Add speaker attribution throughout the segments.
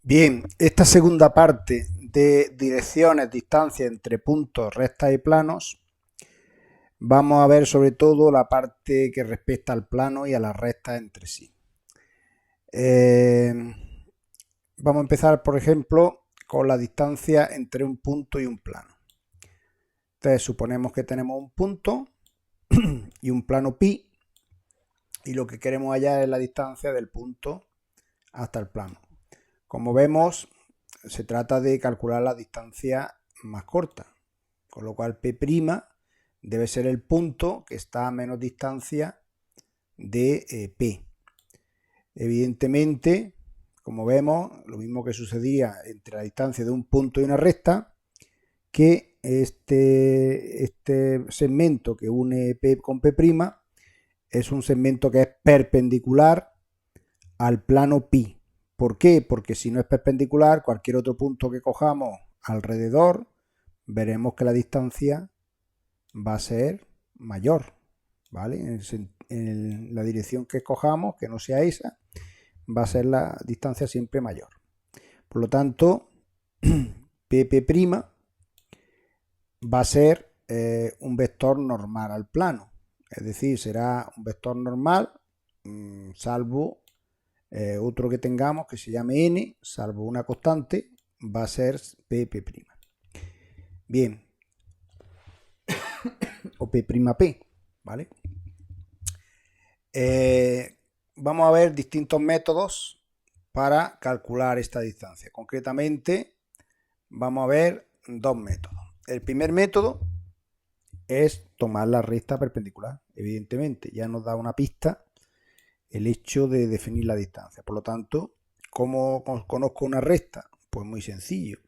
Speaker 1: Bien, esta segunda parte de direcciones, distancias entre puntos, rectas y planos, vamos a ver sobre todo la parte que respecta al plano y a las rectas entre sí. Vamos a empezar, por ejemplo, con la distancia entre un punto y un plano. Entonces, suponemos que tenemos un punto y un plano pi, y lo que queremos hallar es la distancia del punto hasta el plano. Como vemos, se trata de calcular la distancia más corta, con lo cual P' debe ser el punto que está a menos distancia de P. Evidentemente, como vemos, lo mismo que sucedía entre la distancia de un punto y una recta, que este segmento que une P con P' es un segmento que es perpendicular al plano pi. ¿Por qué? Porque si no es perpendicular, cualquier otro punto que cojamos alrededor, veremos que la distancia va a ser mayor, ¿vale? En la dirección que escojamos, que no sea esa, va a ser la distancia siempre mayor. Por lo tanto, P' va a ser un vector normal al plano. Es decir, será un vector normal, salvo otro que tengamos que se llame n, salvo una constante, va a ser P'. Bien, o P', ¿vale? Vamos a ver distintos métodos para calcular esta distancia. Concretamente, vamos a ver dos métodos. El primer método es tomar la recta perpendicular. Evidentemente, ya nos da una pista el hecho de definir la distancia. Por lo tanto, ¿cómo conozco una recta? Pues muy sencillo.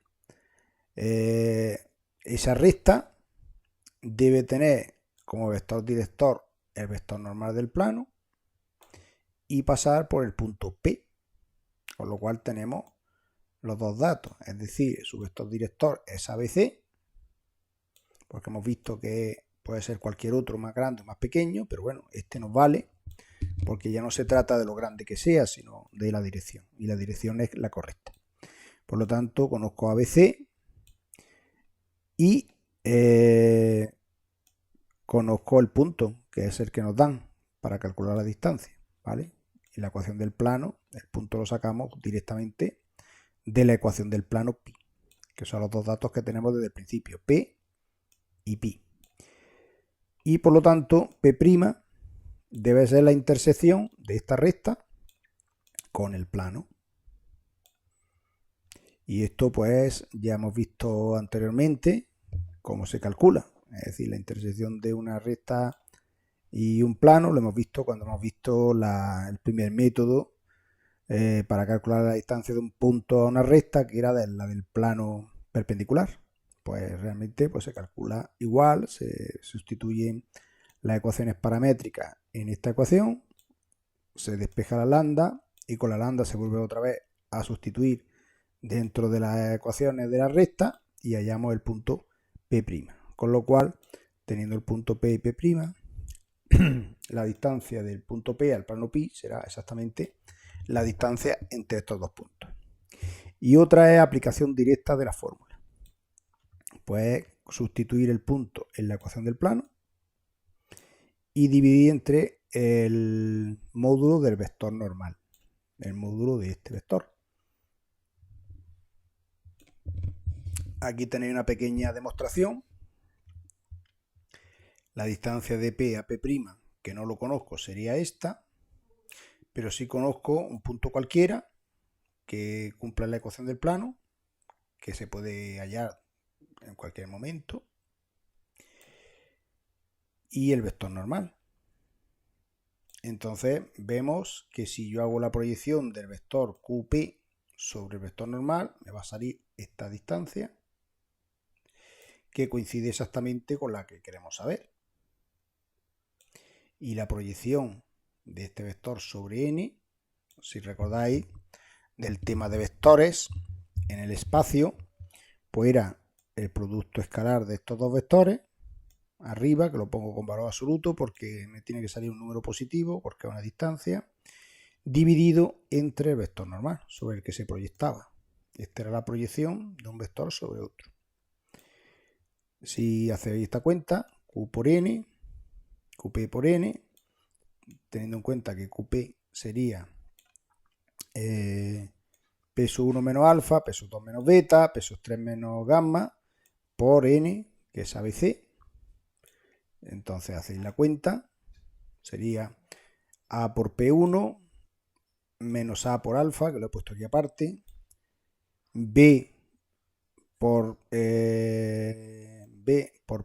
Speaker 1: Esa recta debe tener como vector director el vector normal del plano y pasar por el punto P, con lo cual tenemos los dos datos, es decir, su vector director es ABC, porque hemos visto que puede ser cualquier otro más grande o más pequeño, pero bueno, este nos vale porque ya no se trata de lo grande que sea, sino de la dirección, y la dirección es la correcta. Por lo tanto, conozco ABC y conozco el punto, que es el que nos dan para calcular la distancia, ¿vale? En la ecuación del plano, el punto lo sacamos directamente de la ecuación del plano pi, que son los dos datos que tenemos desde el principio, P y pi. Y por lo tanto, P' debe ser la intersección de esta recta con el plano. Y esto pues ya hemos visto anteriormente cómo se calcula. Es decir, la intersección de una recta y un plano lo hemos visto cuando hemos visto el primer método para calcular la distancia de un punto a una recta, que era la del plano perpendicular. Pues realmente pues se calcula igual, se sustituyen las ecuaciones paramétricas en esta ecuación, se despeja la lambda y con la lambda se vuelve otra vez a sustituir dentro de las ecuaciones de la recta y hallamos el punto P'. Con lo cual, teniendo el punto P y P', la distancia del punto P al plano pi será exactamente la distancia entre estos dos puntos. Y otra es aplicación directa de la fórmula. Pues sustituir el punto en la ecuación del plano y dividir entre el módulo del vector normal, el módulo de este vector. Aquí tenéis una pequeña demostración. La distancia de P a P', que no lo conozco, sería esta, pero sí conozco un punto cualquiera que cumpla la ecuación del plano, que se puede hallar en cualquier momento, y el vector normal. Entonces vemos que si yo hago la proyección del vector QP sobre el vector normal, me va a salir esta distancia, que coincide exactamente con la que queremos saber. Y la proyección de este vector sobre n, si recordáis del tema de vectores en el espacio, pues era el producto escalar de estos dos vectores arriba, que lo pongo con valor absoluto porque me tiene que salir un número positivo porque es una distancia, dividido entre el vector normal sobre el que se proyectaba. Esta era la proyección de un vector sobre otro. Si hacéis esta cuenta, Q por N, QP por N, teniendo en cuenta que QP sería peso 1 menos alfa, peso 2 menos beta, peso 3 menos gamma, por N, que es ABC. Entonces hacéis la cuenta, sería A por P1 menos A por alfa, que lo he puesto aquí aparte, B por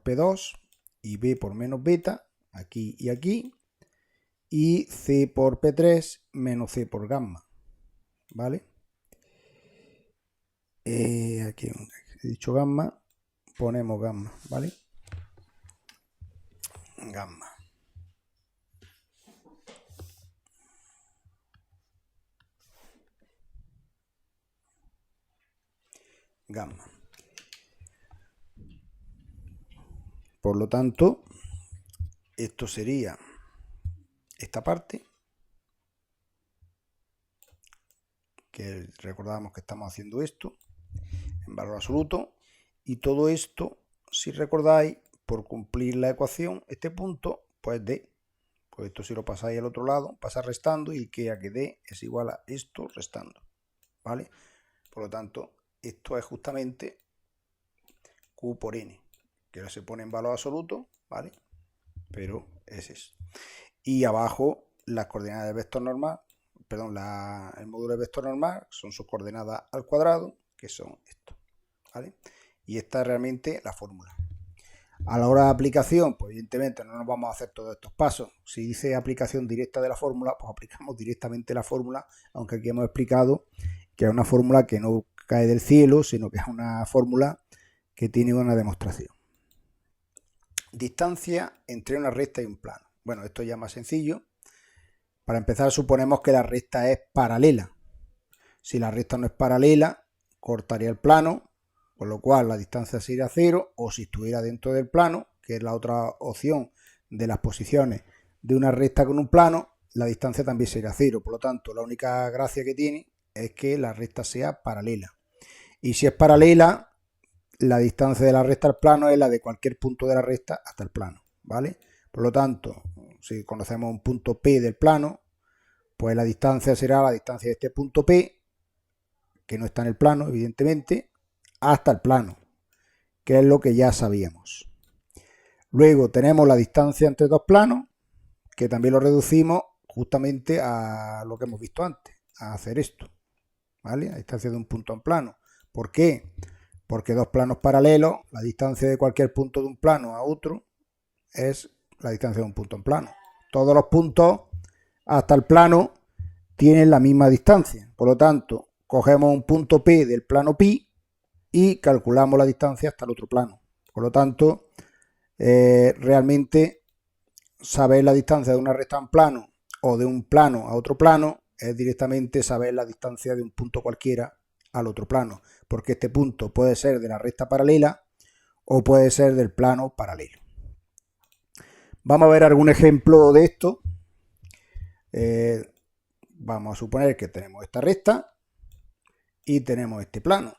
Speaker 1: P2 y B por menos beta, aquí y aquí, y C por P3 menos C por gamma, ¿vale? Aquí he dicho gamma, ponemos gamma, ¿vale? Gamma. Gamma. Por lo tanto, esto sería esta parte, que recordamos que estamos haciendo esto en valor absoluto, y todo esto, si recordáis, por cumplir la ecuación, este punto, pues D. Pues esto si lo pasáis al otro lado, pasa restando y queda que D es igual a esto restando, ¿vale? Por lo tanto, esto es justamente Q por N, que ahora se pone en valor absoluto, ¿vale? Pero es eso. Y abajo las coordenadas del vector normal, perdón, el módulo del vector normal son sus coordenadas al cuadrado, que son esto, ¿vale? Y esta es realmente la fórmula. A la hora de aplicación, pues evidentemente no nos vamos a hacer todos estos pasos. Si dice aplicación directa de la fórmula, pues aplicamos directamente la fórmula, aunque aquí hemos explicado que es una fórmula que no cae del cielo, sino que es una fórmula que tiene una demostración. Distancia entre una recta y un plano. Bueno, esto ya es más sencillo. Para empezar, suponemos que la recta es paralela. Si la recta no es paralela, cortaría el plano, con lo cual la distancia sería 0, o si estuviera dentro del plano, que es la otra opción de las posiciones de una recta con un plano, la distancia también sería 0. Por lo tanto, la única gracia que tiene es que la recta sea paralela. Y si es paralela, la distancia de la recta al plano es la de cualquier punto de la recta hasta el plano, ¿vale? Por lo tanto, si conocemos un punto P del plano, pues la distancia será la distancia de este punto P, que no está en el plano, evidentemente, hasta el plano, que es lo que ya sabíamos. Luego tenemos la distancia entre dos planos, que también lo reducimos justamente a lo que hemos visto antes, a hacer esto, ¿vale? La distancia de un punto a un plano. ¿Por qué? Porque dos planos paralelos, la distancia de cualquier punto de un plano a otro es la distancia de un punto en plano. Todos los puntos hasta el plano tienen la misma distancia. Por lo tanto, cogemos un punto P del plano pi y calculamos la distancia hasta el otro plano. Por lo tanto, realmente saber la distancia de una recta en plano o de un plano a otro plano es directamente saber la distancia de un punto cualquiera al otro plano, porque este punto puede ser de la recta paralela o puede ser del plano paralelo. Vamos a ver algún ejemplo de esto. Vamos a suponer que tenemos esta recta y tenemos este plano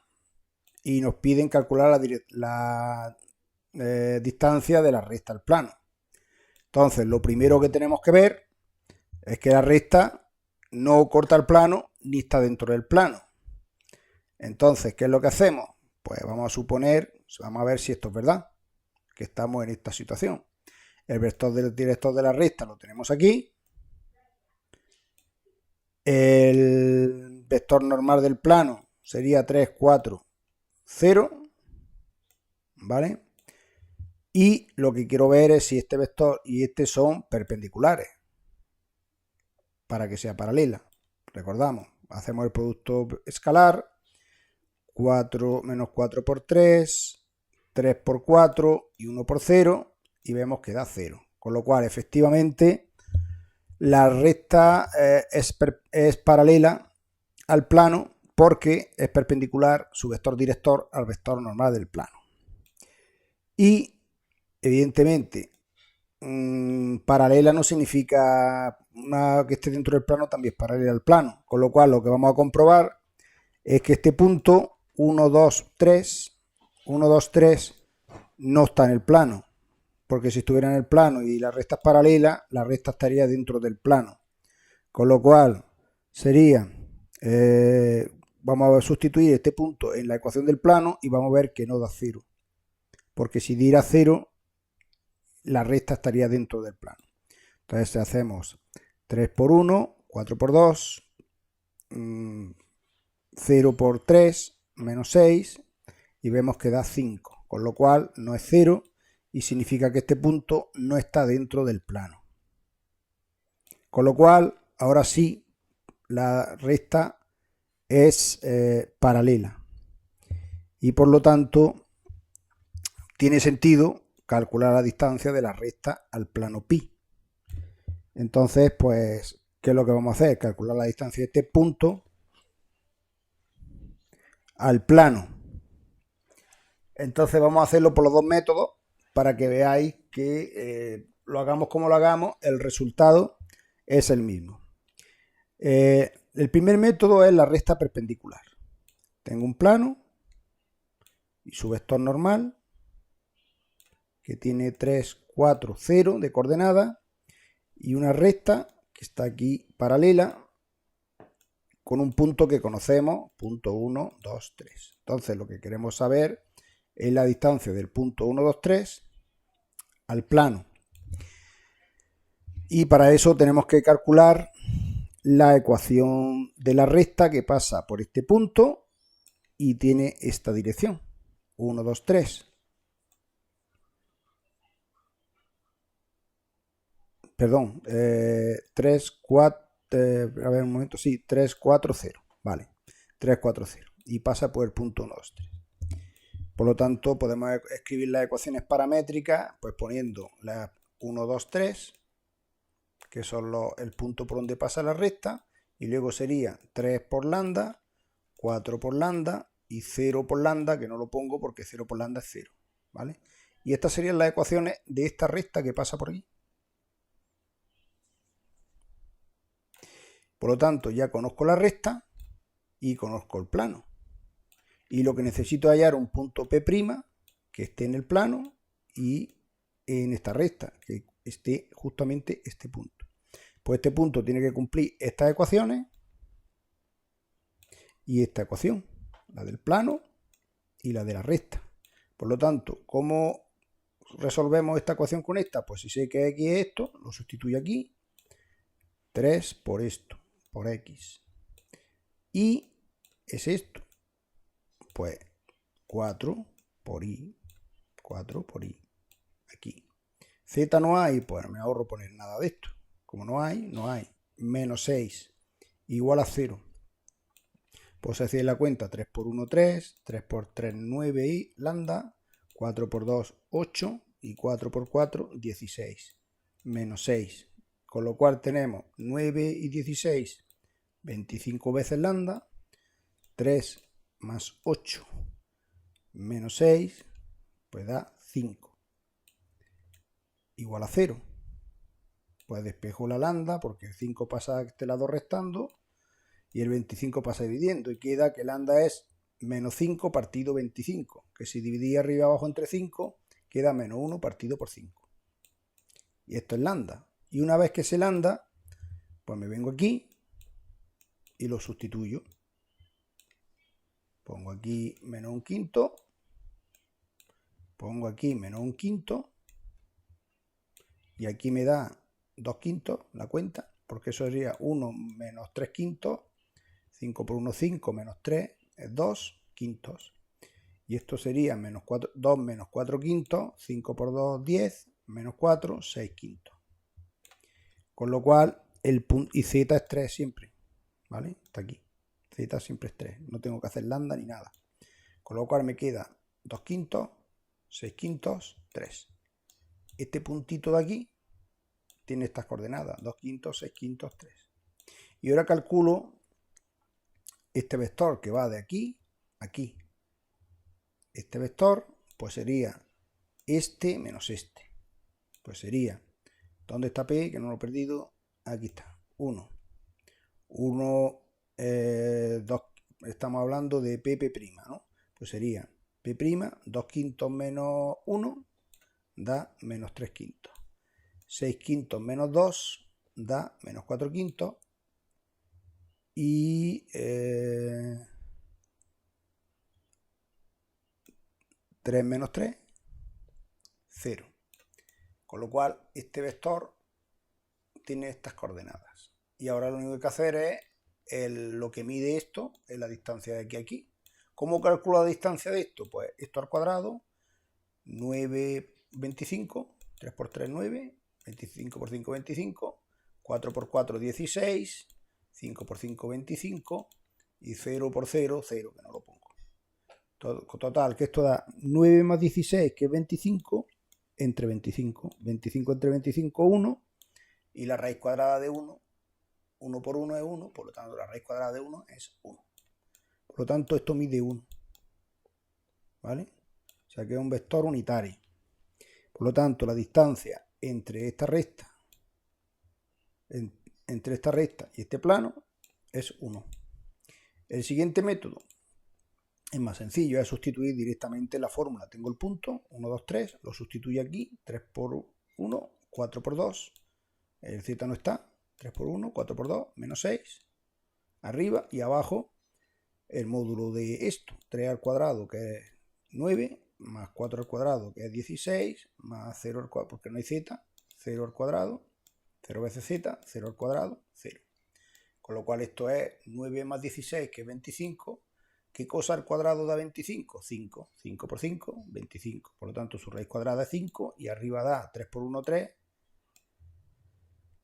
Speaker 1: y nos piden calcular la distancia de la recta al plano. Entonces, lo primero que tenemos que ver es que la recta no corta el plano ni está dentro del plano. Entonces, ¿qué es lo que hacemos? Pues vamos a suponer, vamos a ver si esto es verdad, que estamos en esta situación. El vector del director de la recta lo tenemos aquí. El vector normal del plano sería 3, 4, 0. ¿Vale? Y lo que quiero ver es si este vector y este son perpendiculares para que sea paralela. Recordamos, hacemos el producto escalar, 4 menos 4 por 3, 3 por 4 y 1 por 0, y vemos que da 0. Con lo cual, efectivamente, la recta es paralela al plano porque es perpendicular su vector director al vector normal del plano. Y, evidentemente, paralela no significa una que esté dentro del plano también es paralela al plano. Con lo cual, lo que vamos a comprobar es que este punto 1, 2, 3, 1, 2, 3 no está en el plano, porque si estuviera en el plano y la recta es paralela, la recta estaría dentro del plano, con lo cual sería, vamos a sustituir este punto en la ecuación del plano y vamos a ver que no da 0, porque si diera 0, la recta estaría dentro del plano. Entonces hacemos 3 por 1, 4 por 2, 0 por 3, menos 6, y vemos que da 5, con lo cual no es 0 y significa que este punto no está dentro del plano. Con lo cual, ahora sí, la recta es paralela y por lo tanto tiene sentido calcular la distancia de la recta al plano pi. Entonces, pues, ¿qué es lo que vamos a hacer? Calcular la distancia de este punto al plano. Entonces vamos a hacerlo por los dos métodos para que veáis que lo hagamos como lo hagamos, el resultado es el mismo. El primer método es la recta perpendicular. Tengo un plano y su vector normal que tiene 3, 4, 0 de coordenada y una recta que está aquí paralela con un punto que conocemos, punto 1, 2, 3. Entonces lo que queremos saber es la distancia del punto 1, 2, 3 al plano. Y para eso tenemos que calcular la ecuación de la recta que pasa por este punto y tiene esta dirección, 1, 2, 3. Perdón, 3, 4, a ver un momento, sí, 3, 4, 0, vale, 3, 4, 0, y pasa por el punto 1, 2, 3. Por lo tanto, podemos escribir las ecuaciones paramétricas, pues poniendo la 1, 2, 3, que son el punto por donde pasa la recta, y luego sería 3 por lambda, 4 por lambda y 0 por lambda, que no lo pongo porque 0 por lambda es 0, ¿vale? Y estas serían las ecuaciones de esta recta que pasa por aquí. Por lo tanto, ya conozco la recta y conozco el plano. Y lo que necesito es hallar un punto P' que esté en el plano y en esta recta, que esté justamente este punto. Pues este punto tiene que cumplir estas ecuaciones y esta ecuación, la del plano y la de la recta. Por lo tanto, ¿cómo resolvemos esta ecuación con esta? Pues si sé que x es esto, lo sustituyo aquí. 3 por esto, por x. Y es esto. Pues 4 por y, 4 por y, aquí. Z no hay, pues me ahorro poner nada de esto. Como no hay, no hay. Menos 6 igual a 0. Pues se hace la cuenta, 3 por 1, 3, 3 por 3, 9 y lambda, 4 por 2, 8 y 4 por 4, 16, menos 6. Con lo cual tenemos 9 y 16, 25 veces lambda, 3 más 8 menos 6, pues da 5, igual a 0. Pues despejo la lambda porque el 5 pasa a este lado restando y el 25 pasa dividiendo y queda que lambda es menos 5 partido 25, que si dividí arriba y abajo entre 5 queda menos 1 partido por 5. Y esto es lambda. Y una vez que sé lambda, pues me vengo aquí y lo sustituyo. Pongo aquí menos un quinto, pongo aquí menos un quinto y aquí me da 2 quintos la cuenta, porque eso sería 1 menos 3 quintos, 5 por 1 5 menos 3 es 2 quintos. Y esto sería menos 4, 2 menos 4 quintos, 5 por 2 10, menos 4, 6 quintos. Con lo cual el punto, y z es 3 siempre, ¿vale? Está aquí. Z siempre es 3, no tengo que hacer lambda ni nada. Con lo cual me queda 2 quintos, 6 quintos, 3. Este puntito de aquí tiene estas coordenadas, 2 quintos, 6 quintos, 3. Y ahora calculo este vector que va de aquí a aquí. Este vector pues sería este menos este. Pues sería, ¿dónde está P? Que no lo he perdido. Aquí está, 1. 1, 2, estamos hablando de pp', ¿no? Pues sería p', 2 quintos menos 1 da menos 3 quintos. 6 quintos menos 2 da menos 4 quintos. Y 3 menos 3, 0. Con lo cual, este vector tiene estas coordenadas. Y ahora lo único que hay que hacer es lo que mide esto, es la distancia de aquí a aquí. ¿Cómo calculo la distancia de esto? Pues esto al cuadrado, 9, 25, 3 por 3, 9, 25 por 5, 25, 4 por 4, 16, 5 por 5, 25, y 0 por 0, 0, que no lo pongo. Total, que esto da 9 más 16, que es 25, entre 25. 25 entre 25, 1, y la raíz cuadrada de 1, 1 por 1 es 1, por lo tanto la raíz cuadrada de 1 es 1. Por lo tanto, esto mide 1. ¿Vale? O sea que es un vector unitario. Por lo tanto, la distancia entre esta recta, y este plano es 1. El siguiente método es más sencillo, es sustituir directamente la fórmula. Tengo el punto, 1, 2, 3, lo sustituyo aquí, 3 por 1, 4 por 2, el z no está, 3 por 1, 4 por 2, menos 6, arriba, y abajo el módulo de esto, 3 al cuadrado, que es 9, más 4 al cuadrado, que es 16, más 0 al cuadrado, porque no hay z, 0 al cuadrado, 0 veces z, 0 al cuadrado, 0. Con lo cual esto es 9 más 16, que es 25. ¿Qué cosa al cuadrado da 25? 5. 5 por 5, 25. Por lo tanto, su raíz cuadrada es 5, y arriba da 3 por 1, 3,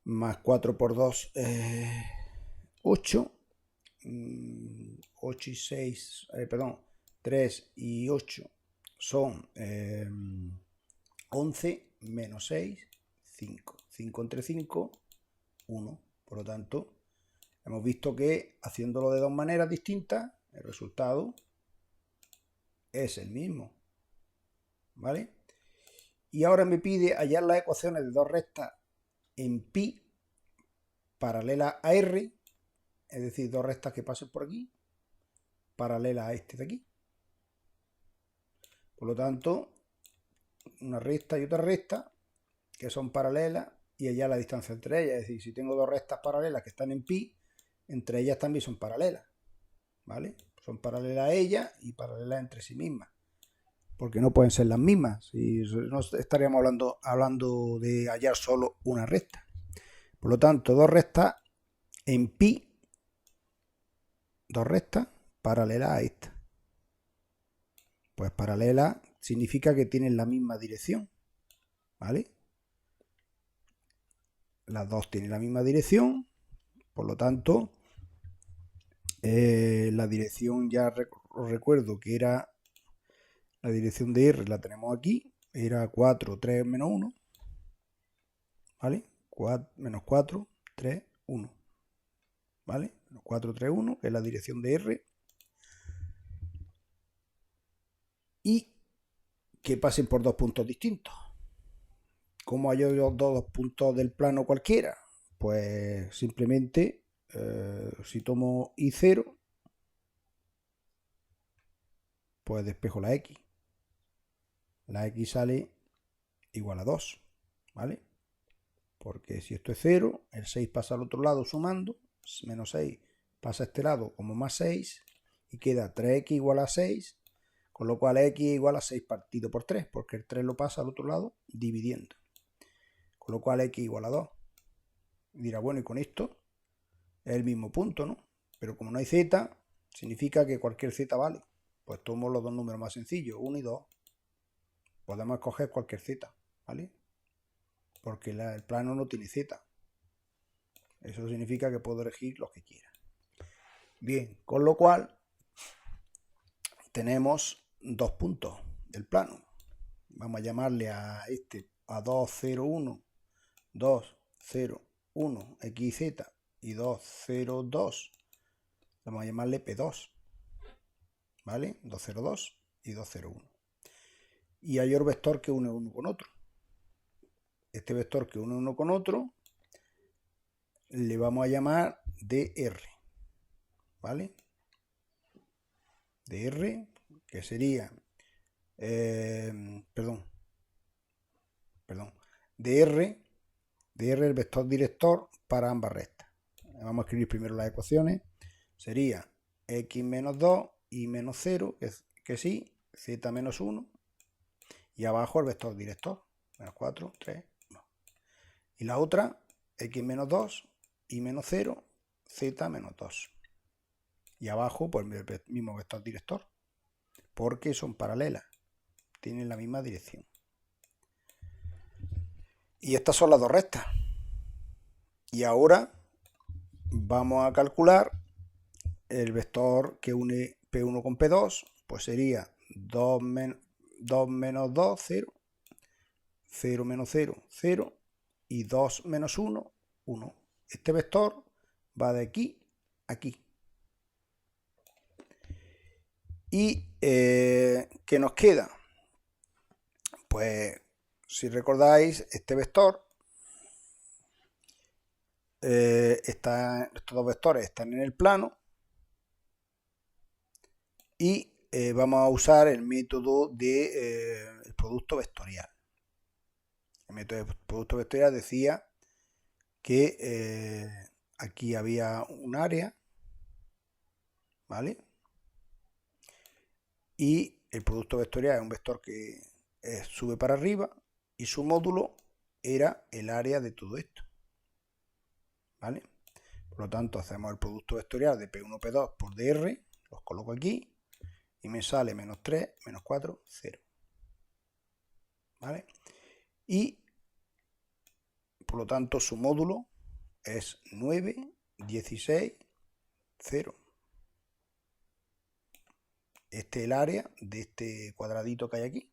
Speaker 1: más 4 por 2, 8. 8 y 6, perdón, 3 y 8 son 11, menos 6, 5. 5 entre 5, 1. Por lo tanto, hemos visto que haciéndolo de dos maneras distintas, el resultado es el mismo. ¿Vale? Y ahora me pide hallar las ecuaciones de dos rectas en pi paralelas a r, es decir, dos rectas que pasen por aquí, paralela a este de aquí. Por lo tanto, una recta y otra recta que son paralelas, y allá la distancia entre ellas. Es decir, si tengo dos rectas paralelas que están en pi, entre ellas también son paralelas. ¿Vale? Son paralelas a ellas y paralelas entre sí mismas. Porque no pueden ser las mismas. Si no estaríamos hablando de hallar solo una recta. Por lo tanto, dos rectas en pi, dos rectas paralelas a esta. Pues paralela significa que tienen la misma dirección. ¿Vale? Las dos tienen la misma dirección. Por lo tanto, la dirección, ya recuerdo que era la dirección de R, la tenemos aquí. Era 4, 3, menos 1. ¿Vale? 4, menos 4, 3, 1. ¿Vale? 4, 3, 1, que es la dirección de R. Y que pasen por dos puntos distintos. ¿Cómo hallo yo dos puntos del plano cualquiera? Pues simplemente, si tomo I0, pues despejo la X. La X sale igual a 2. ¿Vale? Porque si esto es 0, el 6 pasa al otro lado sumando, menos 6 pasa a este lado como más 6, y queda 3x igual a 6, con lo cual x igual a 6 partido por 3, porque el 3 lo pasa al otro lado dividiendo. Con lo cual x igual a 2. Y dirá, bueno, y con esto es el mismo punto, ¿no? Pero como no hay z, significa que cualquier z vale. Pues tomo los dos números más sencillos, 1 y 2. Podemos escoger cualquier z, ¿vale? Porque el plano no tiene z. Eso significa que puedo elegir los que quiera. Bien, con lo cual tenemos dos puntos del plano. Vamos a llamarle a este a 2, 0, 1, 2, 0, 1, XZ, y 2, 0, 2. Vamos a llamarle P2. ¿Vale? 2, 0, 2 y 2, 0, 1. Y hay otro vector que une uno con otro. Este vector que une uno con otro le vamos a llamar dr. ¿Vale? de R, que sería, de R el vector director para ambas rectas. Vamos a escribir primero las ecuaciones. Sería x menos 2, y menos 0, que sí, z menos 1, y abajo el vector director, menos 4, 3, no. Y la otra, x menos 2, y menos 0, z menos 2. Y abajo, pues el mismo vector director, porque son paralelas, tienen la misma dirección. Y estas son las dos rectas. Y ahora vamos a calcular el vector que une P1 con P2, pues sería 2 menos 2, 0, 0 menos 0, 0, y 2 menos 1, 1. Este vector va de aquí a aquí. ¿Y qué nos queda? Pues, si recordáis, este vector, estos dos vectores están en el plano, y vamos a usar el método de el producto vectorial. El método de producto vectorial decía que aquí había un área, ¿vale? Y el producto vectorial es un vector que sube para arriba, y su módulo era el área de todo esto, ¿vale? Por lo tanto, hacemos el producto vectorial de P1, P2 por dr, los coloco aquí, y me sale menos 3, menos 4, 0. ¿Vale? Y, por lo tanto, su módulo es 9, 16, 0. Este es el área de este cuadradito que hay aquí.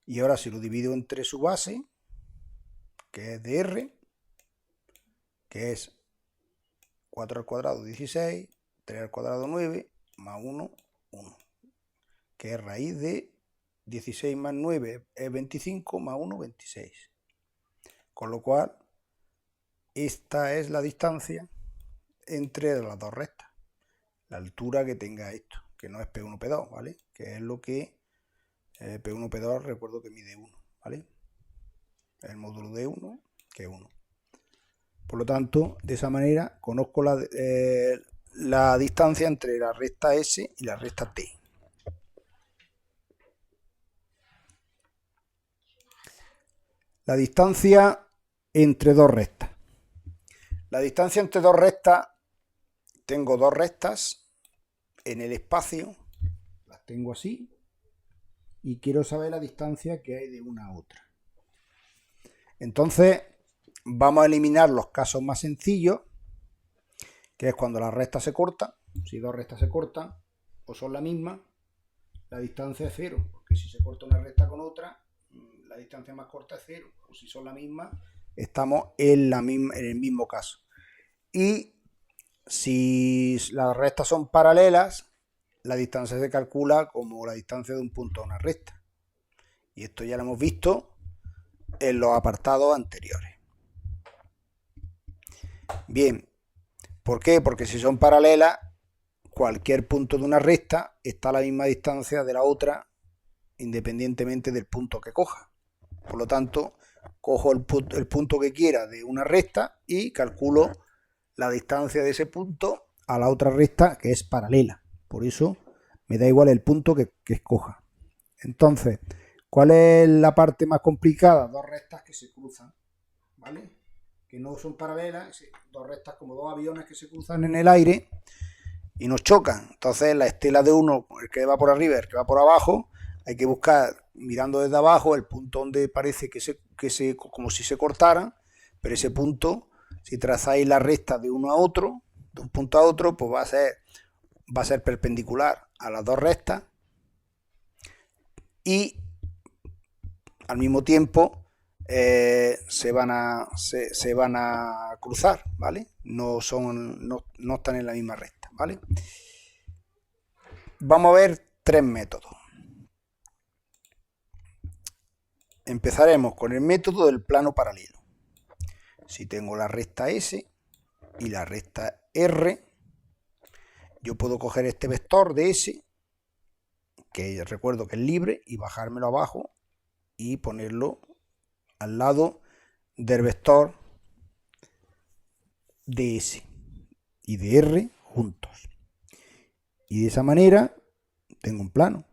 Speaker 1: Y ahora si lo divido entre su base, que es de R, que es 4 al cuadrado 16, 3 al cuadrado 9, más 1, 1. Que es raíz de 16 más 9 es 25, más 1, 26. Con lo cual, esta es la distancia entre las dos rectas. La altura que tenga esto, que no es P1, P2, ¿vale? Que es lo que P1, P2, recuerdo que mide 1, ¿vale? El módulo de 1, que es 1. Por lo tanto, de esa manera conozco la distancia entre la recta S y la recta T. La distancia entre dos rectas. La distancia entre dos rectas, tengo dos rectas en el espacio, las tengo así, y quiero saber la distancia que hay de una a otra. Entonces, vamos a eliminar los casos más sencillos, que es cuando las rectas se cortan. Si dos rectas se cortan o son la misma, la distancia es 0, porque si se corta una recta con otra, la distancia más corta es 0. O si son la misma, estamos en el mismo caso. Y si las rectas son paralelas, la distancia se calcula como la distancia de un punto a una recta. Y esto ya lo hemos visto en los apartados anteriores. Bien, ¿por qué? Porque si son paralelas, cualquier punto de una recta está a la misma distancia de la otra, independientemente del punto que coja. Por lo tanto, cojo el punto que quiera de una recta y calculo la distancia de ese punto a la otra recta que es paralela. Por eso me da igual el punto que escoja. Entonces, ¿cuál es la parte más complicada? Dos rectas que se cruzan, ¿vale? Que no son paralelas, dos rectas como dos aviones que se cruzan en el aire y nos chocan. Entonces, la estela de uno, el que va por arriba y el que va por abajo, hay que buscar, mirando desde abajo, el punto donde parece como si se cortaran, pero ese punto, si trazáis la recta de uno a otro, de un punto a otro, pues va a ser perpendicular a las dos rectas, y al mismo tiempo se van a cruzar, ¿vale? No están en la misma recta, ¿vale? Vamos a ver tres métodos. Empezaremos con el método del plano paralelo. Si tengo la recta S y la recta R, yo puedo coger este vector de S, que recuerdo que es libre, y bajármelo abajo y ponerlo al lado del vector de S y de R juntos. Y de esa manera tengo un plano.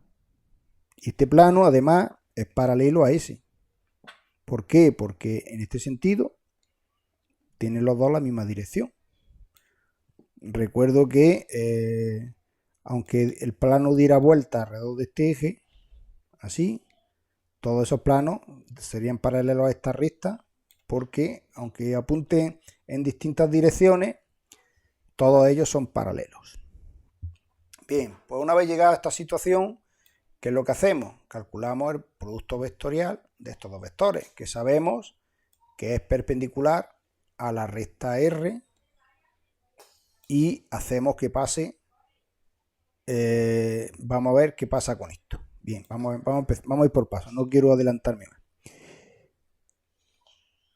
Speaker 1: Y este plano además es paralelo a S. ¿Por qué? Porque en este sentido tienen los dos la misma dirección. Recuerdo que aunque el plano diera vuelta alrededor de este eje, así, todos esos planos serían paralelos a esta recta, porque aunque apunten en distintas direcciones, todos ellos son paralelos. Bien, pues una vez llegada a esta situación, ¿qué es lo que hacemos? Calculamos el producto vectorial de estos dos vectores, que sabemos que es perpendicular a la recta R, y hacemos que pase, vamos a ver qué pasa con esto. Bien, vamos a ir por pasos, no quiero adelantarme más.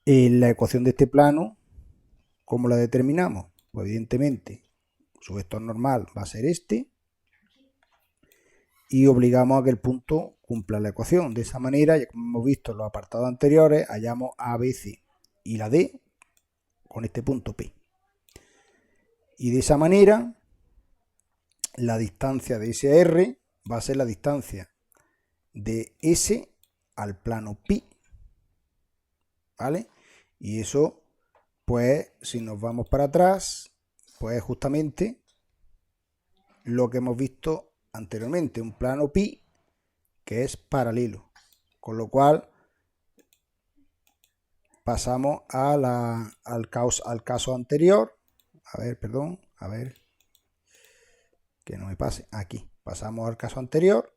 Speaker 1: La ecuación de este plano, ¿cómo la determinamos? Pues evidentemente su vector normal va a ser este, y obligamos a que el punto cumpla la ecuación. De esa manera, ya como hemos visto en los apartados anteriores, hallamos A, B, C y la D con este punto P. Y de esa manera, la distancia de S a R va a ser la distancia de S al plano pi, ¿vale? Y eso, pues, si nos vamos para atrás, pues justamente lo que hemos visto anteriormente, un plano pi que es paralelo, con lo cual pasamos al caso anterior. A ver, perdón, a ver, que no me pase, aquí, pasamos al caso anterior,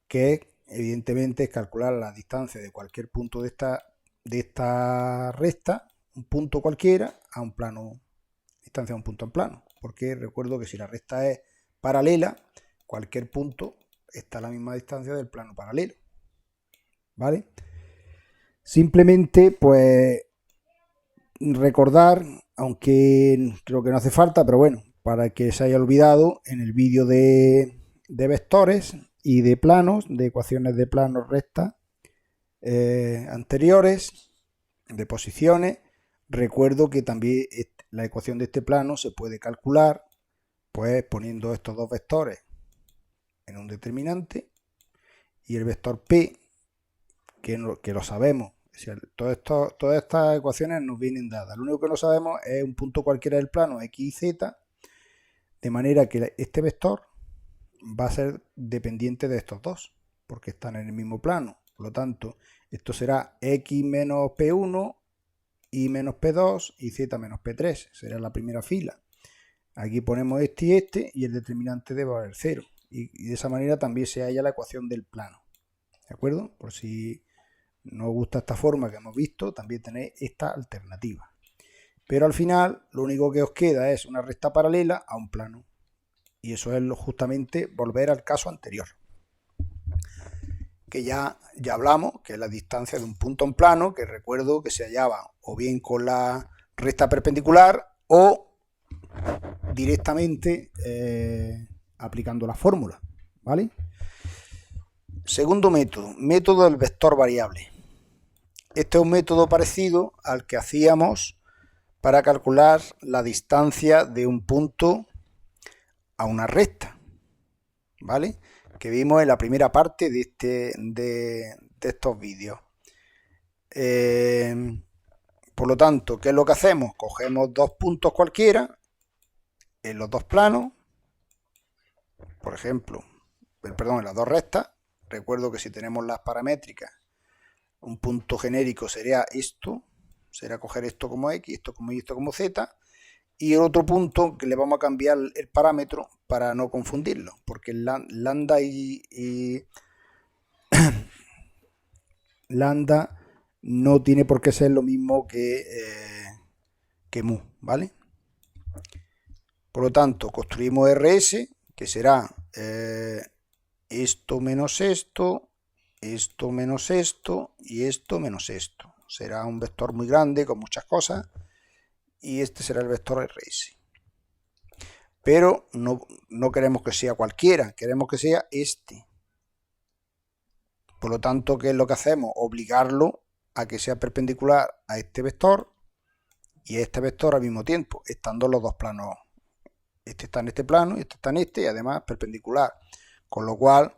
Speaker 1: que evidentemente es calcular la distancia de cualquier punto de esta recta, un punto cualquiera, a un plano, distancia de un punto en plano, porque recuerdo que si la recta es paralela, cualquier punto está a la misma distancia del plano paralelo, ¿vale? Simplemente, pues, recordar, aunque creo que no hace falta, pero bueno, para que se haya olvidado, en el vídeo de vectores y de planos, de ecuaciones de planos rectas anteriores, de posiciones, recuerdo que también la ecuación de este plano se puede calcular, pues poniendo estos dos vectores en un determinante y el vector P, que lo sabemos. Todas estas ecuaciones nos vienen dadas. Lo único que no sabemos es un punto cualquiera del plano X y Z, de manera que este vector va a ser dependiente de estos dos, porque están en el mismo plano. Por lo tanto, esto será X menos P1, Y menos P2 y Z menos P3. Será la primera fila. Aquí ponemos este y el determinante debe valer 0. Y de esa manera también se halla la ecuación del plano. ¿De acuerdo? Por si no os gusta esta forma que hemos visto, también tenéis esta alternativa. Pero al final, lo único que os queda es una recta paralela a un plano. Y eso es justamente volver al caso anterior, que ya hablamos, que es la distancia de un punto en plano, que recuerdo que se hallaba o bien con la recta perpendicular o directamente aplicando la fórmula, ¿vale? Segundo método, método del vector variable. Este es un método parecido al que hacíamos para calcular la distancia de un punto a una recta, ¿vale? Que vimos en la primera parte de estos vídeos. Por lo tanto, ¿qué es lo que hacemos? Cogemos dos puntos cualquiera en los dos planos, por ejemplo, en las dos rectas. Recuerdo que si tenemos las paramétricas, un punto genérico sería esto, será coger esto como X, esto como Y, esto como Z, y el otro punto que le vamos a cambiar el parámetro para no confundirlo, porque lambda y lambda no tiene por qué ser lo mismo que mu, ¿vale? Por lo tanto, construimos RS, que será esto menos esto, esto menos esto y esto menos esto. Será un vector muy grande con muchas cosas y este será el vector RS. pero no queremos que sea cualquiera, queremos que sea este. Por lo tanto, ¿qué es lo que hacemos? Obligarlo a que sea perpendicular a este vector y a este vector al mismo tiempo, estando los dos planos. Este está en este plano y este está en este, y además perpendicular. Con lo cual,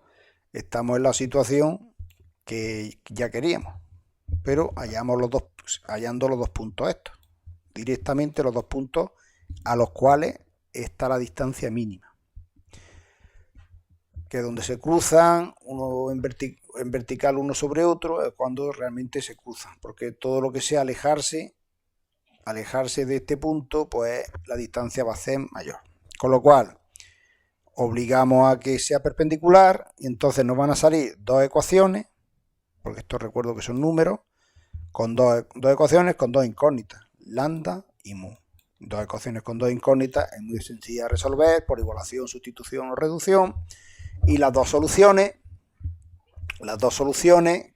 Speaker 1: estamos en la situación que ya queríamos, pero hallando los dos puntos estos. Directamente los dos puntos a los cuales está la distancia mínima, que es donde se cruzan uno en vertical uno sobre otro, es cuando realmente se cruzan, porque todo lo que sea alejarse de este punto, pues la distancia va a ser mayor. Con lo cual, obligamos a que sea perpendicular y entonces nos van a salir dos ecuaciones, porque esto recuerdo que son números, con dos ecuaciones con dos incógnitas, lambda y mu. Dos ecuaciones con dos incógnitas es muy sencilla de resolver por igualación, sustitución o reducción. Y las dos soluciones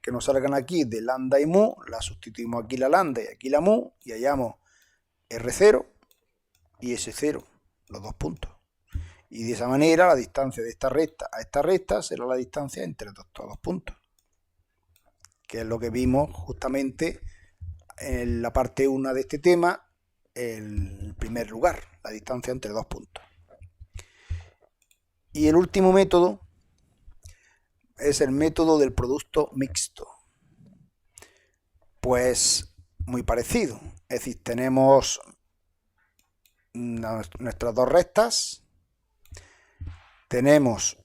Speaker 1: que nos salgan aquí de lambda y mu, las sustituimos aquí la lambda y aquí la mu y hallamos R0 y S0, los dos puntos. Y de esa manera la distancia de esta recta a esta recta será la distancia entre estos dos puntos, que es lo que vimos justamente en la parte 1 de este tema, en primer lugar, la distancia entre dos puntos. Y el último método es el método del producto mixto. Pues muy parecido, es decir, tenemos nuestras dos rectas, tenemos,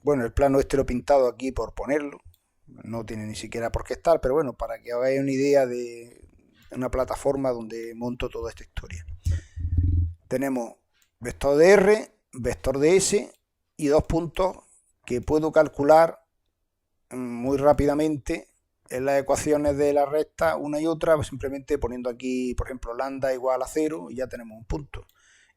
Speaker 1: bueno, el plano este lo he pintado aquí por ponerlo, no tiene ni siquiera por qué estar, pero bueno, para que hagáis una idea de una plataforma donde monto toda esta historia. Tenemos vector de R, vector de S y dos puntos que puedo calcular muy rápidamente en las ecuaciones de la recta una y otra, simplemente poniendo aquí, por ejemplo, lambda igual a 0 y ya tenemos un punto.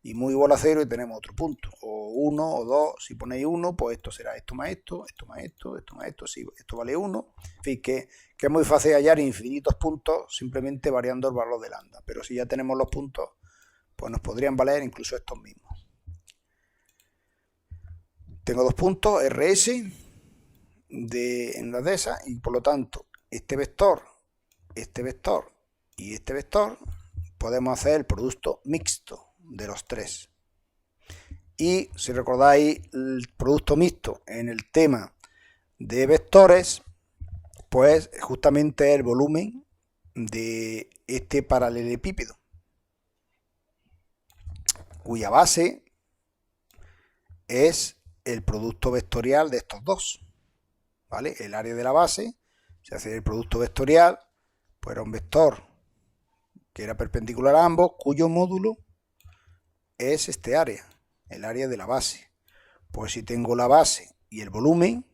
Speaker 1: Y mu igual a 0 y tenemos otro punto. O 1 o 2, si ponéis 1, pues esto será esto más esto, esto más esto, esto más esto, sí, esto vale 1. En fin, que es muy fácil hallar infinitos puntos simplemente variando el valor de lambda. Pero si ya tenemos los puntos, pues nos podrían valer incluso estos mismos. Tengo dos puntos, RS, en las de esas, y por lo tanto, este vector y este vector, podemos hacer el producto mixto de los tres. Y si recordáis el producto mixto en el tema de vectores, pues justamente el volumen de este paralelepípedo, cuya base es el producto vectorial de estos dos, ¿vale? El área de la base, se hace el producto vectorial, pues era un vector que era perpendicular a ambos, cuyo módulo es este área, el área de la base. Pues si tengo la base y el volumen,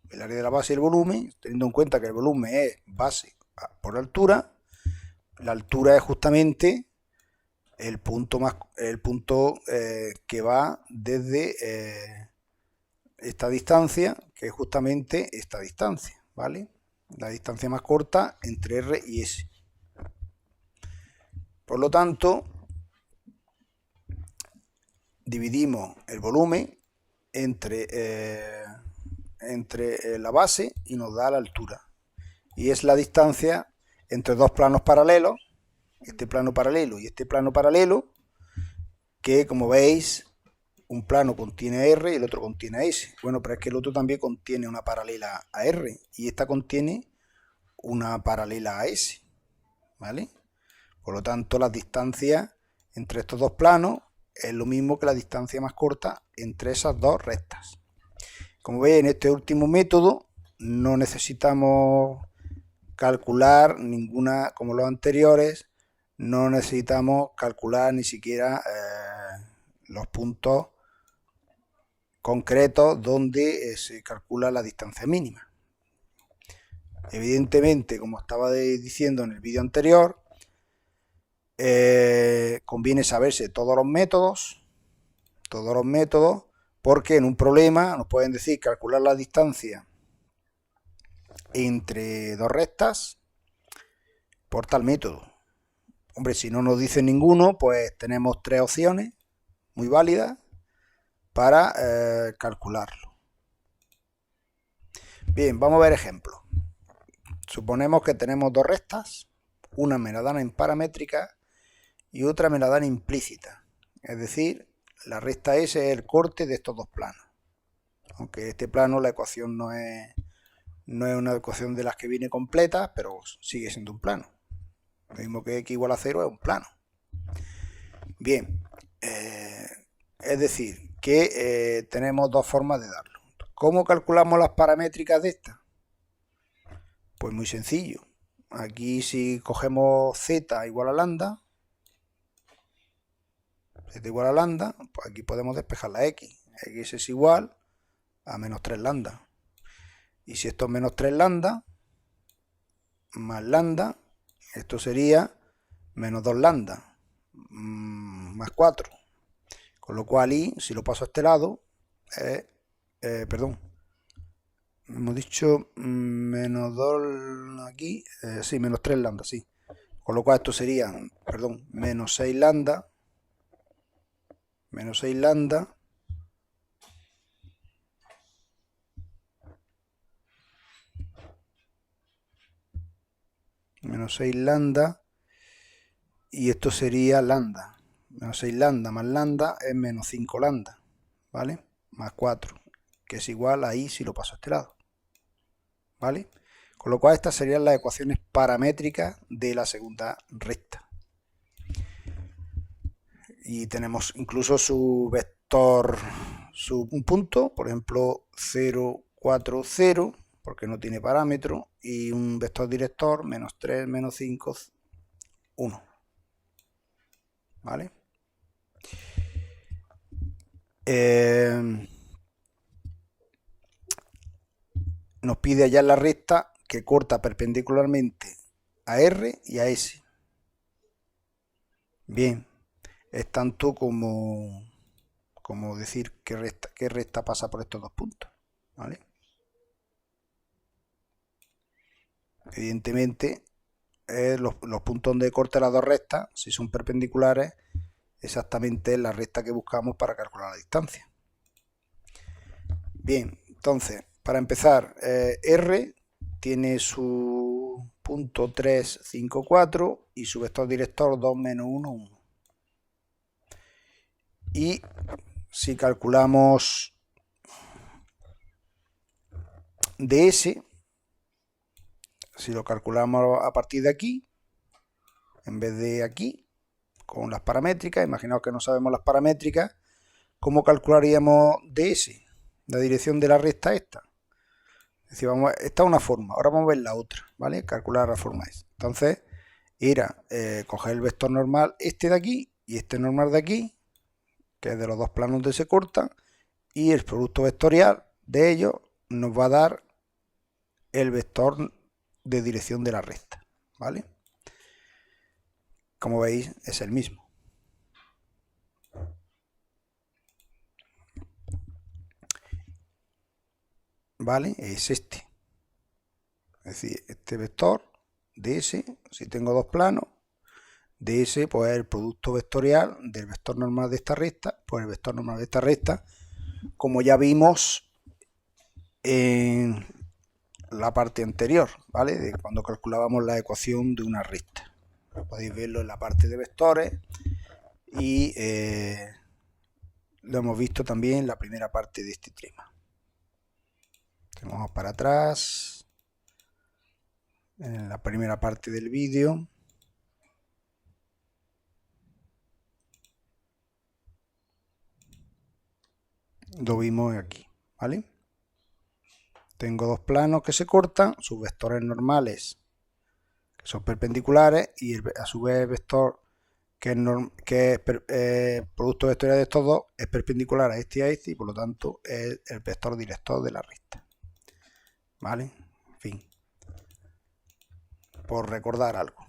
Speaker 1: el área de la base y el volumen, teniendo en cuenta que el volumen es base por altura, la altura es justamente el punto que va desde esta distancia, que es justamente esta distancia, ¿vale? La distancia más corta entre R y S. Por lo tanto, dividimos el volumen entre la base y nos da la altura. Y es la distancia entre dos planos paralelos, este plano paralelo y este plano paralelo, que como veis, un plano contiene R y el otro contiene S. Bueno, pero es que el otro también contiene una paralela a R y esta contiene una paralela a S, ¿vale? Por lo tanto, las distancias entre estos dos planos es lo mismo que la distancia más corta entre esas dos rectas. Como veis, en este último método no necesitamos calcular ninguna, como los anteriores, no necesitamos calcular ni siquiera los puntos concretos donde se calcula la distancia mínima. Evidentemente, como estaba diciendo en el vídeo anterior, conviene saberse todos los métodos, porque en un problema nos pueden decir calcular la distancia entre dos rectas por tal método. Hombre, si no nos dicen ninguno, pues tenemos tres opciones, muy válida para calcularlo. Bien, vamos a ver ejemplos. Suponemos que tenemos dos rectas, una me la dan en paramétrica y otra me la dan implícita. Es decir, la recta S es el corte de estos dos planos. Aunque este plano, la ecuación no es una ecuación de las que viene completa, pero sigue siendo un plano. Lo mismo que x igual a 0 es un plano. Bien, es decir, que tenemos dos formas de darlo. ¿Cómo calculamos las paramétricas de esta? Pues muy sencillo. Aquí si cogemos z igual a lambda, z igual a lambda, pues aquí podemos despejar la x. X es igual a menos 3 lambda. Y si esto es menos 3 lambda, más lambda, esto sería menos 2 lambda, más 4. Con lo cual y, si lo paso a este lado, perdón, hemos dicho menos 2 aquí, sí, menos 3 lambda, sí. Con lo cual esto sería, perdón, menos 6 lambda, menos 6 lambda, menos 6 lambda, y esto sería lambda. Menos 6 lambda más lambda es menos 5 lambda, ¿vale? Más 4, que es igual a i si lo paso a este lado, ¿vale? Con lo cual estas serían las ecuaciones paramétricas de la segunda recta. Y tenemos incluso su vector, un punto, por ejemplo 0, 4, 0, porque no tiene parámetro, y un vector director, menos 3, menos 5, 1. ¿Vale? Nos pide hallar la recta que corta perpendicularmente a R y a S. Bien, es tanto como decir qué recta pasa por estos dos puntos, ¿vale? Evidentemente, los puntos donde corta las dos rectas, si son perpendiculares, exactamente es la recta que buscamos para calcular la distancia. Bien, entonces, para empezar, R tiene su punto 3, 5, 4 y su vector director 2, menos 1, 1. Y si calculamos ds, si lo calculamos a partir de aquí, en vez de aquí, con las paramétricas, imaginaos que no sabemos las paramétricas, ¿cómo calcularíamos ds? La dirección de la recta esta. Es decir, esta es una forma, ahora vamos a ver la otra, ¿vale? Calcular la forma es. Entonces, era coger el vector normal este de aquí y este normal de aquí, que es de los dos planos donde se cortan, y el producto vectorial de ellos nos va a dar el vector de dirección de la recta, ¿vale? Como veis, es el mismo. ¿Vale? Es este. Es decir, este vector ds, si tengo dos planos, ds pues es el producto vectorial del vector normal de esta recta, pues el vector normal de esta recta, como ya vimos en la parte anterior, ¿vale? De cuando calculábamos la ecuación de una recta. Podéis verlo en la parte de vectores y lo hemos visto también en la primera parte de este tema. Vamos para atrás, en la primera parte del vídeo. Lo vimos aquí, ¿vale? Tengo dos planos que se cortan, sus vectores normales que son perpendiculares y a su vez el vector que es producto vectorial de estos dos es perpendicular a este y a este y por lo tanto es el vector director de la recta, ¿vale? En fin, por recordar algo.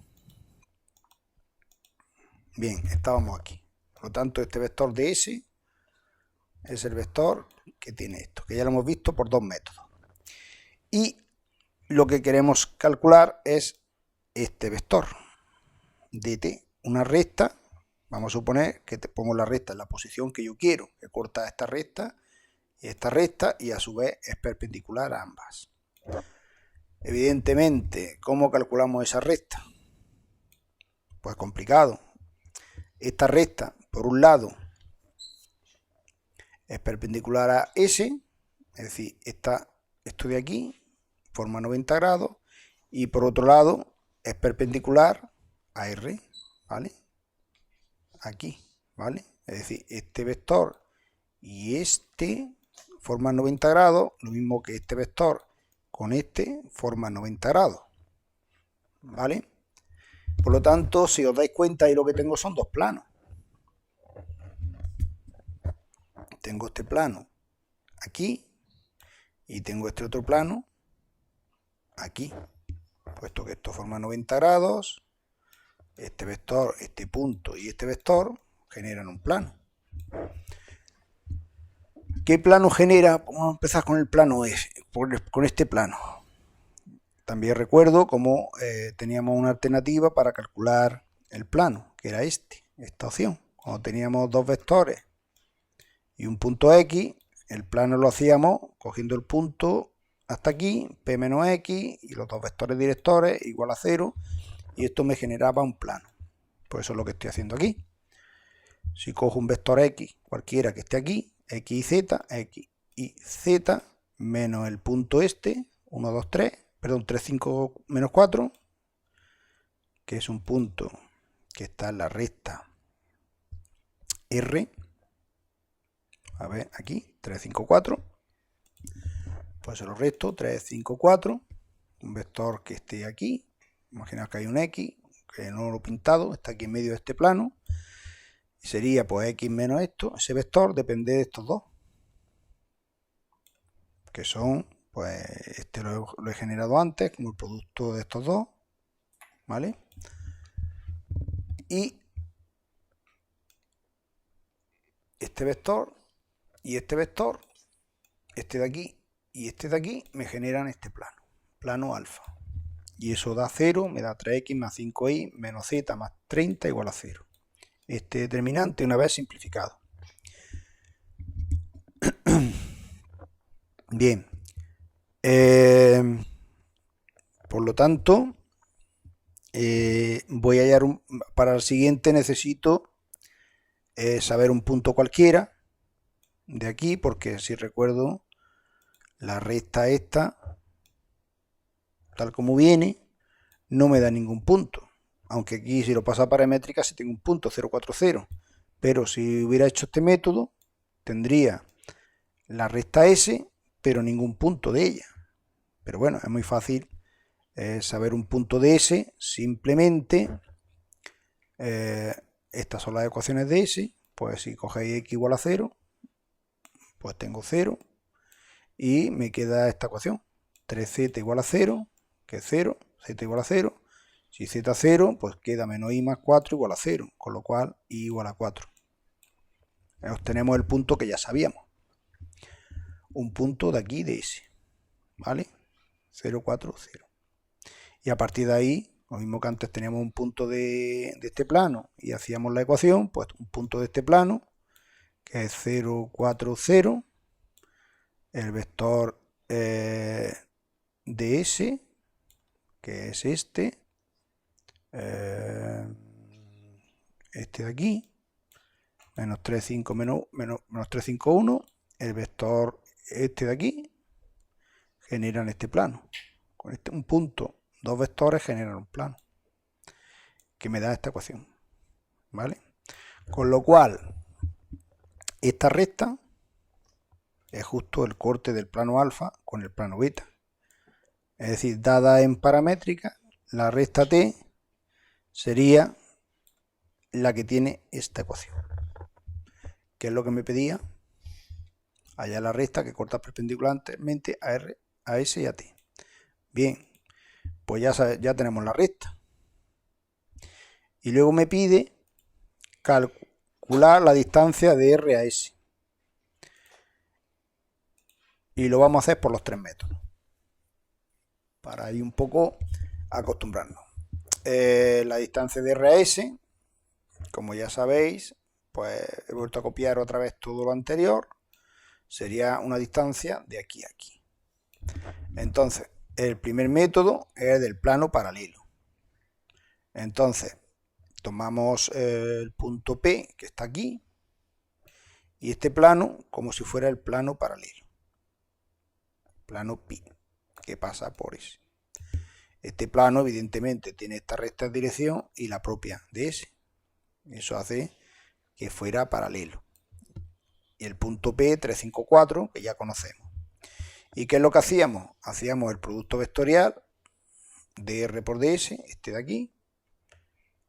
Speaker 1: Bien, estábamos aquí. Por lo tanto, este vector de S es el vector que tiene esto, que ya lo hemos visto por dos métodos. Y lo que queremos calcular es este vector dt, una recta Vamos a suponer que te pongo la recta en la posición que yo quiero, que corta esta recta y a su vez es perpendicular a ambas. Evidentemente, ¿cómo calculamos esa recta? Pues complicado. Esta recta, por un lado, es perpendicular a S, es decir, esto de aquí forma 90 grados, y por otro lado es perpendicular a R, ¿vale? Aquí, ¿vale? Es decir, este vector y este forman 90 grados, lo mismo que este vector con este forman 90 grados, ¿vale? Por lo tanto, si os dais cuenta, ahí lo que tengo son dos planos. Tengo este plano aquí y tengo este otro plano aquí. Puesto que esto forma 90 grados, este vector, este punto y este vector generan un plano. ¿Qué plano genera? Vamos a empezar con el plano S, con este plano. También recuerdo cómo teníamos una alternativa para calcular el plano, que era esta opción. Cuando teníamos dos vectores y un punto X, el plano lo hacíamos cogiendo el punto hasta aquí, P menos X, y los dos vectores directores igual a 0, y esto me generaba un plano. Pues eso es lo que estoy haciendo aquí. Si cojo un vector X, cualquiera que esté aquí, X y Z, menos el punto 1, 2, 3, perdón, 3, 5, menos 4, que es un punto que está en la recta R, a ver, aquí, 3, 5, 4, pues se lo resto, 3, 5, 4, un vector que esté aquí, imaginaos que hay un X, que no lo he pintado, está aquí en medio de este plano, y sería pues X menos esto, ese vector depende de estos dos, que son, pues este lo he generado antes, como el producto de estos dos, ¿vale? Y este vector y este vector, este de aquí y este de aquí, me generan este plano alfa. Y eso da 0, me da 3x más 5y menos z más 30 igual a 0. Este determinante una vez simplificado. Bien. Por lo tanto, voy a hallar para el siguiente necesito saber un punto cualquiera de aquí, porque si recuerdo, la recta esta, tal como viene, no me da ningún punto. Aunque aquí si lo paso a paramétrica sí tengo un punto, 0,40. Pero si hubiera hecho este método, tendría la recta S, pero ningún punto de ella. Pero bueno, es muy fácil saber un punto de S, simplemente estas son las ecuaciones de S, pues si cogéis x igual a 0, pues tengo 0, y me queda esta ecuación, 3z igual a 0, que es 0, z igual a 0, si z 0, pues queda menos i más 4 igual a 0, con lo cual i igual a 4. Obtenemos el punto que ya sabíamos, un punto de aquí de S, ¿vale? 0, 4, 0. Y a partir de ahí, lo mismo que antes teníamos un punto de este plano y hacíamos la ecuación, pues un punto de este plano, que es 0, 4, 0, el vector de S, que es este de aquí, menos 3, 5, menos 3, 5, 1, el vector este de aquí, generan este plano. Con un punto, dos vectores generan un plano, que me da esta ecuación, ¿vale? Con lo cual, esta recta es justo el corte del plano alfa con el plano beta. Es decir, dada en paramétrica, la recta t sería la que tiene esta ecuación. ¿Qué es lo que me pedía? Hallar la recta que corta perpendicularmente a R, a S y a T. Bien, pues ya tenemos la recta. Y luego me pide calcular la distancia de R a S. Y lo vamos a hacer por los tres métodos, para ir un poco acostumbrarnos. La distancia de R a S, como ya sabéis, pues he vuelto a copiar otra vez todo lo anterior. Sería una distancia de aquí a aquí. Entonces, el primer método es del plano paralelo. Entonces, tomamos el punto P que está aquí y este plano como si fuera el plano paralelo. Plano pi, que pasa por ese. Este plano evidentemente tiene esta recta de dirección y la propia de ese. Eso hace que fuera paralelo. Y el punto P 354 que ya conocemos. ¿Y qué es lo que hacíamos? Hacíamos el producto vectorial de R por ds, este de aquí,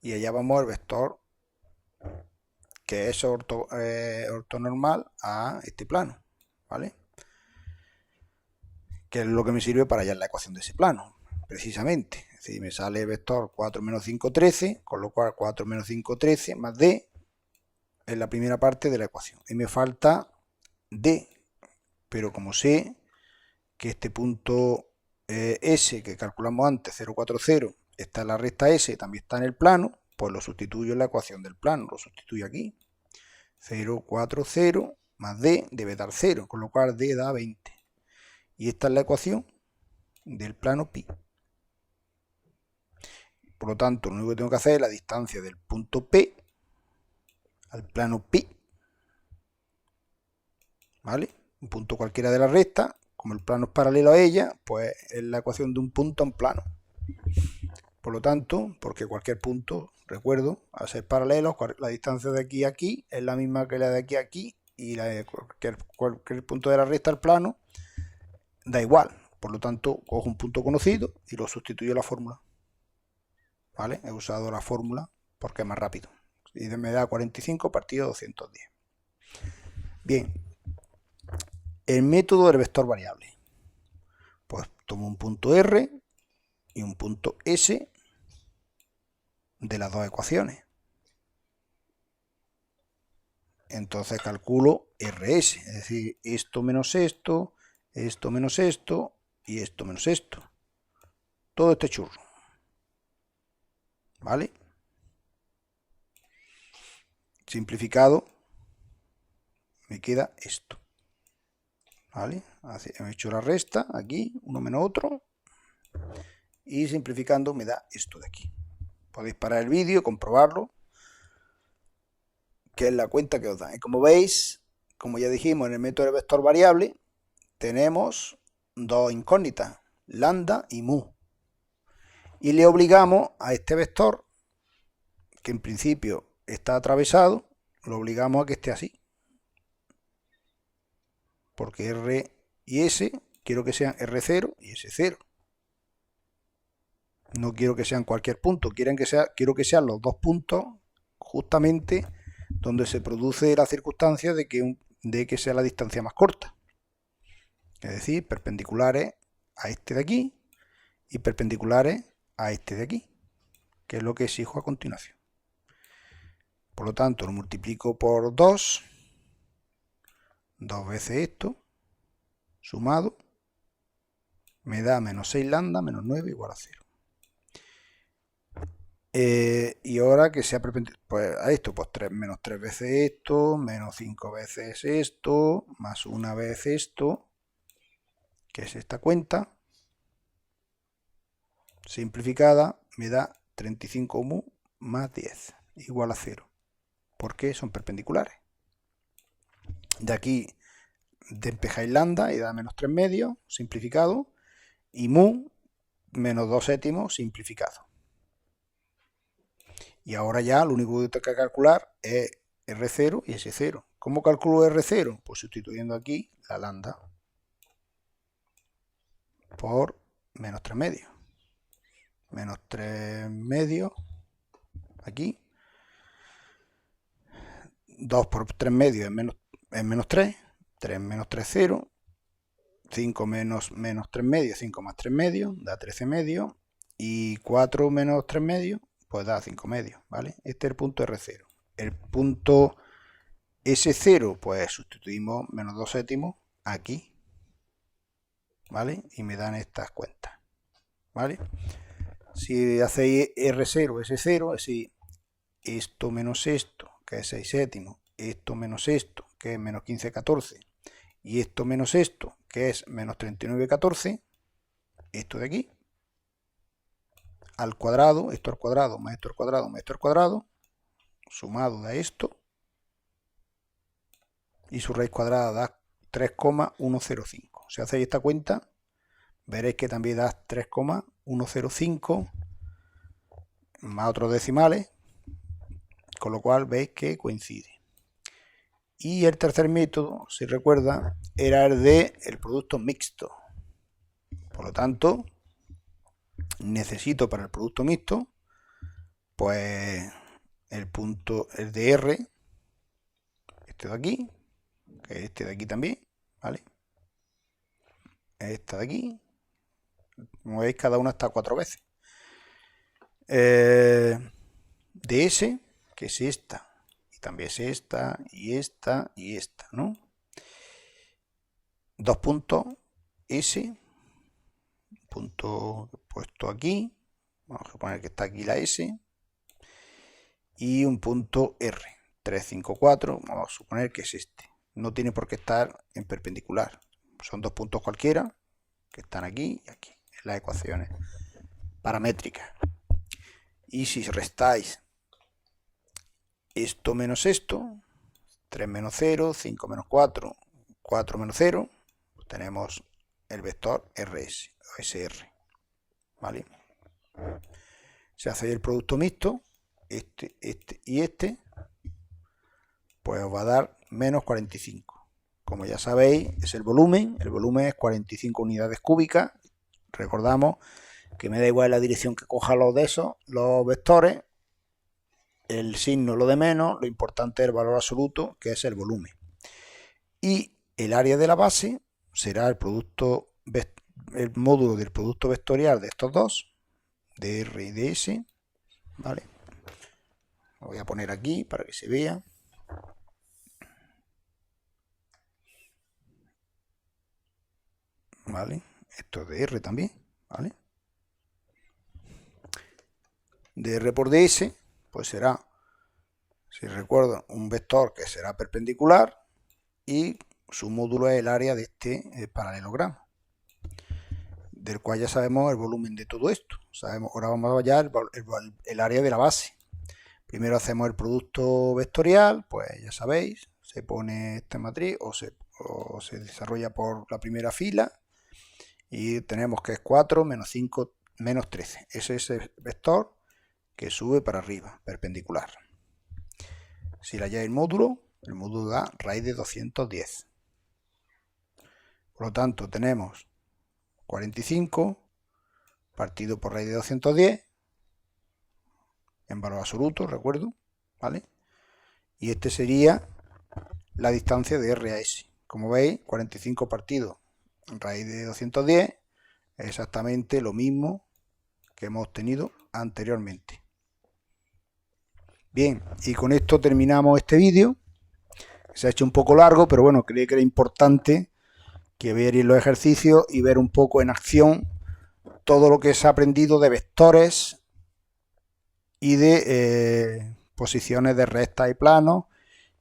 Speaker 1: y allá vamos el vector que es ortonormal a este plano, ¿vale? Que es lo que me sirve para hallar la ecuación de ese plano, precisamente. Es decir, me sale el vector 4 menos 5, 13, con lo cual 4 menos 5, 13 más d es la primera parte de la ecuación. Y me falta d, pero como sé que este punto S que calculamos antes, 0,40, está en la recta S, también está en el plano, pues lo sustituyo en la ecuación del plano, lo sustituyo aquí. 0,40 más d debe dar 0, con lo cual d da 20. Y esta es la ecuación del plano pi. Por lo tanto, lo único que tengo que hacer es la distancia del punto P al plano pi, ¿vale? Un punto cualquiera de la recta, como el plano es paralelo a ella, pues es la ecuación de un punto en plano. Por lo tanto, porque cualquier punto, recuerdo, al ser paralelo, la distancia de aquí a aquí es la misma que la de aquí a aquí, y la de cualquier punto de la recta al plano da igual. Por lo tanto, cojo un punto conocido y lo sustituyo en la fórmula. ¿Vale? He usado la fórmula porque es más rápido. Y me da 45 partido 210. Bien. El método del vector variable. Pues tomo un punto R y un punto S de las dos ecuaciones. Entonces calculo RS, es decir, esto menos esto menos esto y esto menos esto. Todo este churro. ¿Vale? Simplificado, me queda esto. ¿Vale? Así, he hecho la resta aquí, uno menos otro. Y simplificando me da esto de aquí. Podéis parar el vídeo, comprobarlo, que es la cuenta que os da. Y como veis, como ya dijimos en el método del vector variable, tenemos dos incógnitas, lambda y mu. Y le obligamos a este vector, que en principio está atravesado, lo obligamos a que esté así. Porque R y S quiero que sean R0 y S0. No quiero que sean cualquier punto, quiero que sean los dos puntos justamente donde se produce la circunstancia de que sea la distancia más corta. Es decir, perpendiculares a este de aquí y perpendiculares a este de aquí, que es lo que exijo a continuación. Por lo tanto, lo multiplico por 2 veces esto, sumado, me da menos 6 lambda menos 9 igual a 0. Y ahora que sea perpendicular pues, a esto, pues menos 3 veces esto, menos 5 veces esto, más una vez esto, que es esta cuenta, simplificada, me da 35 mu más 10, igual a 0. Porque son perpendiculares. De aquí despejáis lambda y da menos 3 medios, simplificado, y mu, menos 2 séptimos, simplificado. Y ahora ya lo único que tengo que calcular es R0 y S0. ¿Cómo calculo R0? Pues sustituyendo aquí la lambda por menos 3 medios. Menos 3 medios aquí. 2 por 3 medios es menos 3. 3 menos 3, 0. 5 menos 3 medios, 5 más 3 medios, da 13 medios. Y 4 menos 3 medios, pues da 5 medios, ¿vale? Este es el punto R0. El punto S0, pues sustituimos menos 2 séptimos aquí, ¿vale? Y me dan estas cuentas, ¿vale? Si hacéis R0, S0, es decir, esto menos esto, que es 6 séptimos, esto menos esto, que es menos 15/14, y esto menos esto, que es menos 39/14, esto de aquí, al cuadrado, esto al cuadrado, más esto al cuadrado, más esto al cuadrado, sumado da esto, y su raíz cuadrada da 3,105. Si hacéis esta cuenta, veréis que también da 3,105 más otros decimales, con lo cual veis que coincide. Y el tercer método, si recuerda, era el de el producto mixto. Por lo tanto, necesito para el producto mixto, pues el punto, el de R, este de aquí, que este de aquí también, ¿vale? Esta de aquí, como veis, cada una está 4 veces. De S, que es esta, y también es esta, y esta, y esta, ¿no? Dos puntos S, punto puesto aquí, vamos a poner que está aquí la S, y un punto R, 354, vamos a suponer que es este. No tiene por qué estar en perpendicular, son dos puntos cualquiera que están aquí y aquí, en las ecuaciones paramétricas. Y si restáis esto menos esto, 3 menos 0, 5 menos 4, 4 menos 0, pues tenemos el vector RS o SR, ¿vale? Si hacéis el producto mixto, este y este, pues os va a dar menos 45. Como ya sabéis, es el volumen es 45 unidades cúbicas. Recordamos que me da igual la dirección que coja los vectores, el signo lo de menos, lo importante es el valor absoluto, que es el volumen. Y el área de la base será el módulo del producto vectorial de estos dos, de R y de S, ¿vale? Lo voy a poner aquí para que se vea. ¿Vale? Esto es de R también, ¿vale? De R por ds, pues será, si recuerdo, un vector que será perpendicular y su módulo es el área de este paralelogramo, del cual ya sabemos el volumen de todo esto. Sabemos, ahora vamos a hallar el área de la base. Primero hacemos el producto vectorial, pues ya sabéis, se pone esta matriz o se desarrolla por la primera fila y tenemos que es 4 menos 5 menos 13. Ese es el vector que sube para arriba, perpendicular. Si le halláis el módulo da raíz de 210. Por lo tanto, tenemos 45 partido por raíz de 210 en valor absoluto, recuerdo, ¿vale? Y este sería la distancia de R a S. Como veis, 45 partido raíz de 210 es exactamente lo mismo que hemos obtenido anteriormente. Bien, y con esto terminamos este vídeo. Se ha hecho un poco largo, pero bueno, creí que era importante que veáis los ejercicios y ver un poco en acción todo lo que se ha aprendido de vectores y de posiciones de rectas y planos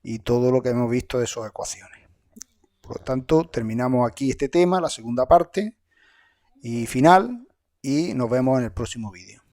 Speaker 1: y todo lo que hemos visto de sus ecuaciones. Por lo tanto, terminamos aquí este tema, la segunda parte y final, y nos vemos en el próximo vídeo.